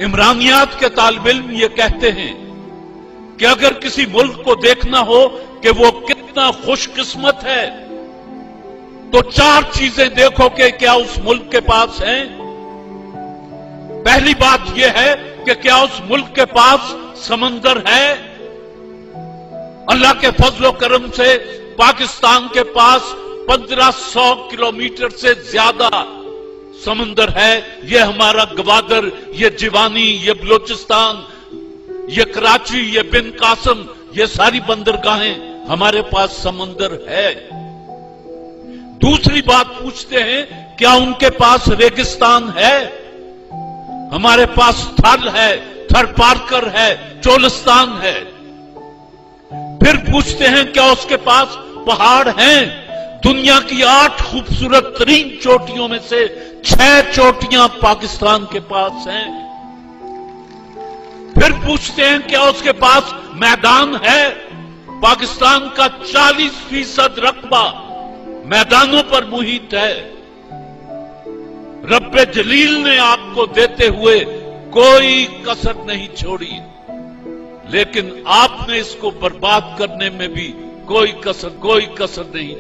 इमरानियात के तालिब इल्म ये कहते हैं कि अगर किसी मुल्क को देखना हो कि वो कितना खुशकिस्मत है, तो 4 चीजें देखो कि क्या उस मुल्क के पास है। पहली बात यह है कि क्या उस मुल्क के पास समंदर है। अल्लाह के फजलो करम से पाकिस्तान के पास 1500 किलोमीटर से ज्यादा समंदर है। ये हमारा गवादर, ये जिवानी, ये बलोचिस्तान, ये कराची, ये बिन कासम, ये सारी बंदरगाहें हमारे पास समंदर है। दूसरी बात पूछते हैं, क्या उनके पास रेगिस्तान है। हमारे पास थल है, थर पारकर है, चोलिस्तान है। फिर पूछते हैं, क्या उसके पास पहाड़ हैं। दुनिया की 8 खूबसूरत तरीन चोटियों में से 6 चोटियां पाकिस्तान के पास हैं। फिर पूछते हैं, क्या उसके पास मैदान है। पाकिस्तान का 40% रकबा मैदानों पर मुहित है। रब्बे जलील ने आपको देते हुए कोई कसर नहीं छोड़ी, लेकिन आपने इसको बर्बाद करने में भी कोई कसर नहीं